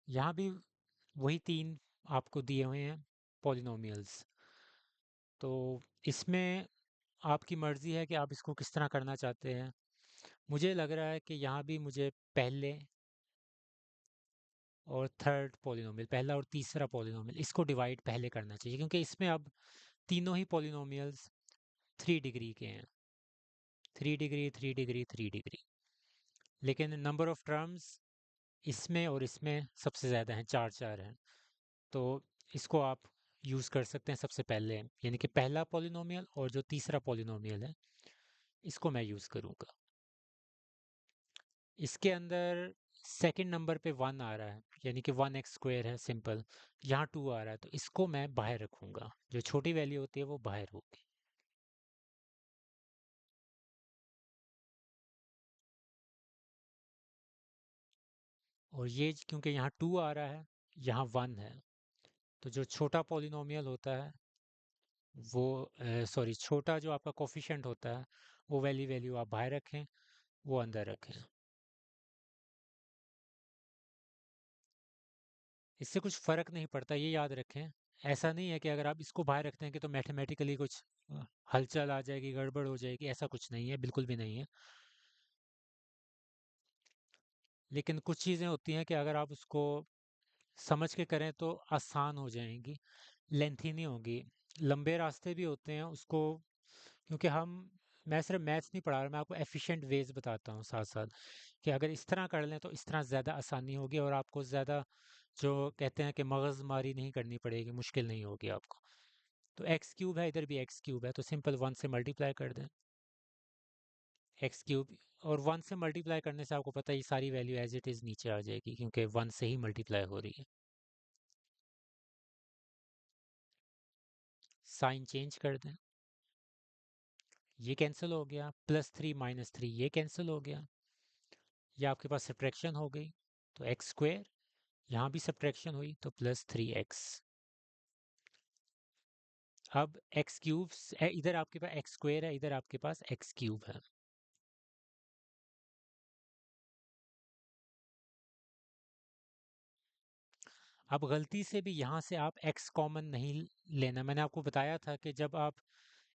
यहाँ भी वही तीन आपको दिए हुए हैं पॉलिनोमियल्स। तो इसमें आपकी मर्ज़ी है कि आप इसको किस तरह करना चाहते हैं। मुझे लग रहा है कि यहाँ भी मुझे पहले और थर्ड पॉलिनोमियल, पहला और तीसरा पॉलिनोमियल, इसको डिवाइड पहले करना चाहिए, क्योंकि इसमें अब तीनों ही पॉलिनोमियल्स 3 डिग्री के हैं। 3 डिग्री, 3 डिग्री, 3 डिग्री। लेकिन नंबर ऑफ टर्म्स इसमें और इसमें सबसे ज़्यादा हैं, चार चार हैं। तो इसको आप यूज़ कर सकते हैं सबसे पहले, यानी कि पहला पॉलिनोमियल और जो तीसरा पॉलिनोमियल है, इसको मैं यूज़ करूँगा। इसके अंदर सेकंड नंबर पे 1 आ रहा है, यानी कि 1x² है सिंपल। यहाँ 2 आ रहा है, तो इसको मैं बाहर रखूँगा। जो छोटी वैल्यू होती है वो बाहर होगी। और ये क्योंकि यहाँ 2 आ रहा है, यहाँ 1 है, तो जो छोटा पॉलिनोमियल होता है वो, सॉरी, छोटा जो आपका कोफिशिएंट होता है, वो वैल्यू वैल्यू आप बाहर रखें, वो अंदर रखें। इससे कुछ फ़र्क नहीं पड़ता, ये याद रखें। ऐसा नहीं है कि अगर आप इसको बाहर रखते हैं कि तो मैथमेटिकली कुछ हलचल आ जाएगी, गड़बड़ हो जाएगी, ऐसा कुछ नहीं है, बिल्कुल भी नहीं है। लेकिन कुछ चीज़ें होती हैं कि अगर आप उसको समझ के करें तो आसान हो जाएंगी, लेंथी नहीं होगी। लंबे रास्ते भी होते हैं उसको, क्योंकि मैं सिर्फ मैथ्स नहीं पढ़ा रहा, मैं आपको एफिशिएंट वेज बताता हूँ साथ साथ, कि अगर इस तरह कर लें तो इस तरह ज़्यादा आसानी होगी और आपको ज़्यादा, जो कहते हैं कि मगजमारी नहीं करनी पड़ेगी, मुश्किल नहीं होगी आपको। तो x³ है, इधर भी x³ है, तो सिंपल 1 से मल्टीप्लाई कर दें, x³। और 1 से मल्टीप्लाई करने से आपको पता है ये सारी वैल्यू एज इट इज़ नीचे आ जाएगी, क्योंकि 1 से ही मल्टीप्लाई हो रही है। साइन चेंज कर दें, ये कैंसिल हो गया, +3 -3 ये कैंसिल हो गया, ये आपके पास सब्ट्रैक्शन हो गई। तो x², यहाँ भी सब्ट्रैक्शन हुई तो +3x। अब x³ इधर आपके पास x² है, इधर आपके पास x³ है। अब गलती से भी यहाँ से आप x कॉमन नहीं लेना। मैंने आपको बताया था कि जब आप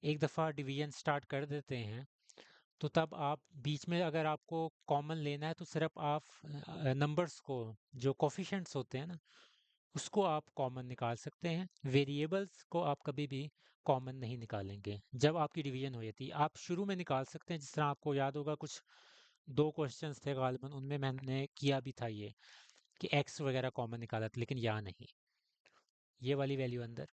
एक दफ़ा डिवीजन स्टार्ट कर देते हैं, तो तब आप बीच में अगर आपको कॉमन लेना है तो सिर्फ आप नंबर्स को, जो कोफिशिएंट्स होते हैं ना, उसको आप कॉमन निकाल सकते हैं। वेरिएबल्स को आप कभी भी कॉमन नहीं निकालेंगे जब आपकी डिवीजन हो जाती है। आप शुरू में निकाल सकते हैं, जिस तरह आपको याद होगा कुछ दो क्वेश्चंस थे गालिबन, उनमें मैंने किया भी था ये, कि एक्स वगैरह कॉमन निकाला था, लेकिन यहाँ नहीं। ये वाली वैल्यू अंदर,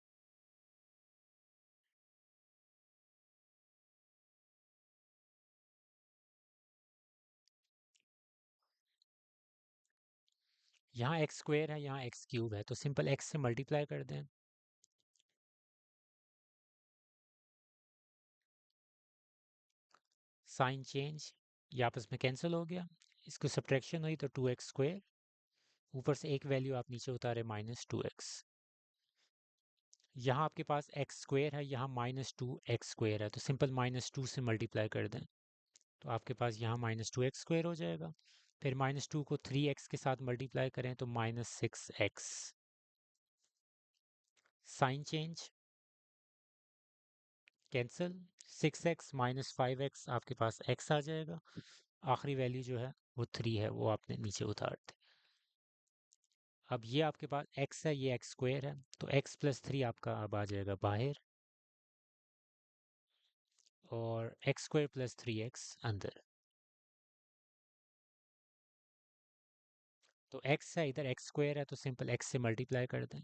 यहाँ x² है, यहाँ x³ है, तो सिंपल x से मल्टीप्लाई कर दें। साइन चेंज, ये आपस में कैंसिल हो गया, इसको सब्ट्रैक्शन हुई तो 2x², ऊपर से एक वैल्यू आप नीचे उतारे -2x। यहाँ आपके पास x² है, यहाँ -2x² है, तो सिंपल -2 से मल्टीप्लाई कर दें, तो आपके पास यहाँ -2x² हो जाएगा। फिर -2 को 3x के साथ मल्टीप्लाई करें तो -6x। Sign change, cancel, 6x -5x, आपके पास x आ जाएगा। आखिरी वैल्यू जो है वो 3 है, वो आपने नीचे उतार दी। अब ये आपके पास x है, ये x² है, तो x+3 आपका अब आ जाएगा बाहर, और x² + 3x अंदर। तो x है, इधर x² है, तो सिंपल x से मल्टीप्लाई कर दें,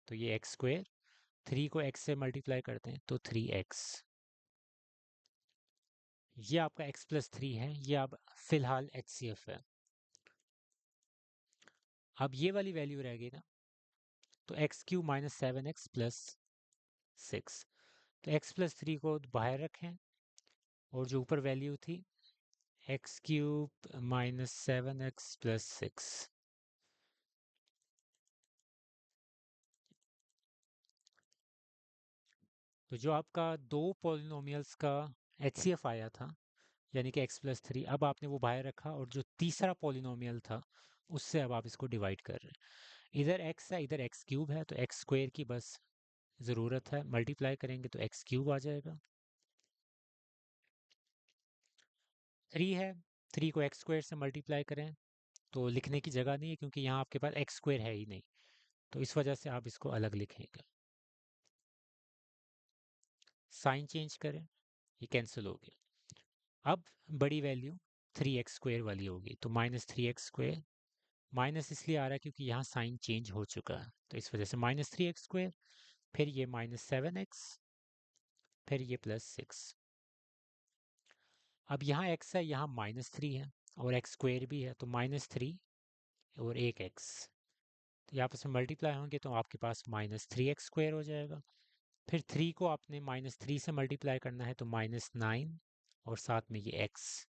तो ये x²। 3 को x से मल्टीप्लाई करते हैं तो 3x। ये आपका x+3 है, ये अब फिलहाल HCF है। अब ये वाली वैल्यू रह गई ना, तो x³ -7x + 6। तो x+3 को बाहर रखें, और जो ऊपर वैल्यू थी x³ -7x + 6। तो जो आपका दो पॉलिनोमियल्स का HCF आया था, यानी कि x+3, अब आपने वो बाहर रखा, और जो तीसरा पॉलिनोमियल था उससे अब आप इसको डिवाइड कर रहे हैं। इधर x है इधर एक्स क्यूब है, तो एक्स स्क्वेयर की बस ज़रूरत है, मल्टीप्लाई करेंगे तो एक्स क्यूब आ जाएगा। 3 है, 3 को एक्स स्क्वेयर से मल्टीप्लाई करें तो लिखने की जगह नहीं है क्योंकि यहाँ आपके पास एक्स स्क्वेयर है ही नहीं, तो इस वजह से आप इसको अलग लिखेंगे। साइन चेंज करें, ये कैंसिल हो गया। अब बड़ी वैल्यू 3x² वाली होगी, तो -3x²। माइनस इसलिए आ रहा है क्योंकि यहाँ साइन चेंज हो चुका है, तो इस वजह से -3x²। फिर ये -7x, फिर ये +6। अब यहाँ x है, यहाँ -3 है और x² भी है, तो -3 और एक x, तो यहाँ पर मल्टीप्लाई होंगे तो आपके पास -3x² हो जाएगा। फिर 3 को आपने -3 से मल्टीप्लाई करना है, तो -9 और साथ में ये x।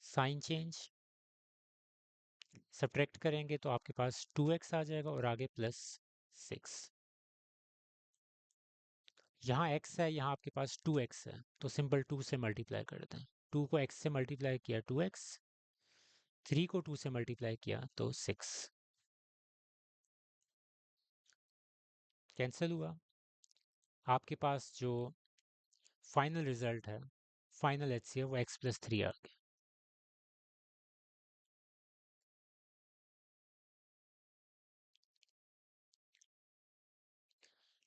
साइन चेंज, सब्ट्रैक्ट करेंगे तो आपके पास 2x आ जाएगा और आगे +6। यहाँ x है, यहाँ आपके पास 2x है, तो सिंपल 2 से मल्टीप्लाई कर दें। 2 को x से मल्टीप्लाई किया 2x, 3 को 2 से मल्टीप्लाई किया तो 6। कैंसिल हुआ। आपके पास जो फाइनल रिजल्ट है, फाइनल HCF, वो x+3 आ गया।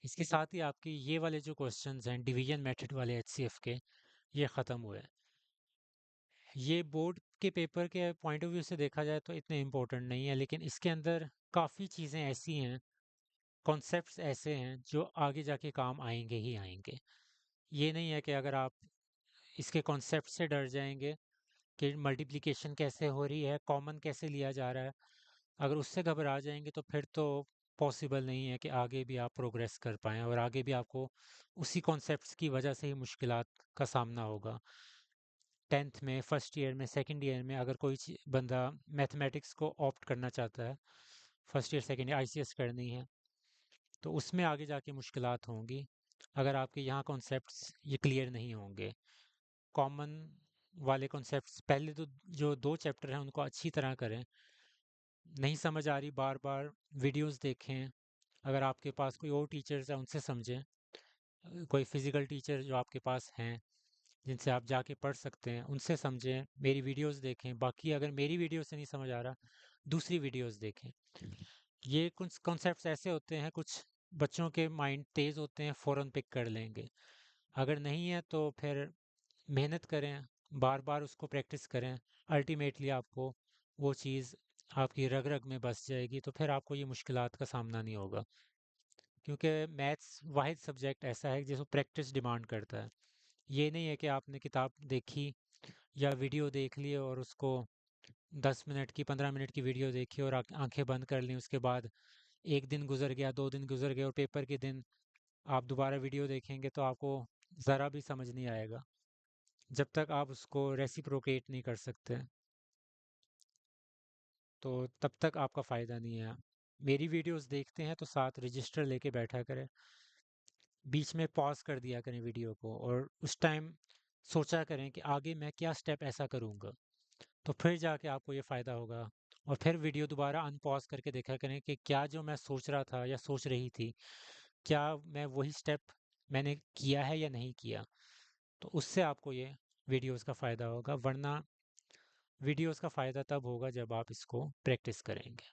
इसके साथ ही आपके ये वाले जो क्वेश्चंस हैं डिवीजन मेथड वाले HCF के, ये ख़त्म हुए। ये बोर्ड के पेपर के पॉइंट ऑफ व्यू से देखा जाए तो इतने इम्पोर्टेंट नहीं है, लेकिन इसके अंदर काफ़ी चीज़ें ऐसी हैं, कॉन्सेप्ट्स ऐसे हैं जो आगे जाके काम आएंगे ही आएंगे। ये नहीं है कि अगर आप इसके कॉन्सेप्ट से डर जाएंगे कि मल्टीप्लिकेशन कैसे हो रही है, कॉमन कैसे लिया जा रहा है, अगर उससे घबरा जाएंगे तो फिर तो पॉसिबल नहीं है कि आगे भी आप प्रोग्रेस कर पाएँ और आगे भी आपको उसी कॉन्सेप्ट्स की वजह से ही मुश्किलात का सामना होगा। 10th में, फर्स्ट ईयर में, सेकंड ईयर में अगर कोई बंदा मैथमेटिक्स को ऑप्ट करना चाहता है, first year second year ICS करनी है, तो उसमें आगे जाके मुश्किलात होंगी अगर आपके यहाँ कॉन्सेप्ट्स ये क्लियर नहीं होंगे। कॉमन वाले कॉन्सेप्ट्स पहले तो जो 2 चैप्टर हैं उनको अच्छी तरह करें, नहीं समझ आ रही बार बार वीडियोस देखें। अगर आपके पास कोई और टीचर्स हैं उनसे समझें, कोई फिजिकल टीचर जो आपके पास हैं जिनसे आप जाके पढ़ सकते हैं उनसे समझें, मेरी वीडियोस देखें। बाकी अगर मेरी वीडियो से नहीं समझ आ रहा, दूसरी वीडियोस देखें। ये कुछ कॉन्सेप्ट्स ऐसे होते हैं, कुछ बच्चों के माइंड तेज़ होते हैं, फ़ौरन पिक कर लेंगे। अगर नहीं है तो फिर मेहनत करें, बार बार उसको प्रैक्टिस करें। अल्टीमेटली आपको वो चीज़ आपकी रग रग में बस जाएगी, तो फिर आपको ये मुश्किलात का सामना नहीं होगा। क्योंकि मैथ्स वाहिद सब्जेक्ट ऐसा है जिसको प्रैक्टिस डिमांड करता है। ये नहीं है कि आपने किताब देखी या वीडियो देख ली और उसको 10 मिनट की 15 मिनट की वीडियो देखी और आंखें बंद कर ली, उसके बाद एक दिन गुजर गया, 2 दिन गुजर गए और पेपर के दिन आप दोबारा वीडियो देखेंगे तो आपको ज़रा भी समझ नहीं आएगा जब तक आप उसको रेसिप्रोकेट नहीं कर सकते, तो तब तक आपका फ़ायदा नहीं है। मेरी वीडियोस देखते हैं तो साथ रजिस्टर लेके बैठा करें, बीच में पॉज कर दिया करें वीडियो को और उस टाइम सोचा करें कि आगे मैं क्या स्टेप ऐसा करूँगा, तो फिर जाके आपको ये फ़ायदा होगा। और फिर वीडियो दोबारा अनपॉज करके देखा करें कि क्या जो मैं सोच रहा था या सोच रही थी, क्या मैं वही स्टेप मैंने किया है या नहीं किया, तो उससे आपको ये वीडियोस का फ़ायदा होगा। वरना वीडियोस का फ़ायदा तब होगा जब आप इसको प्रैक्टिस करेंगे।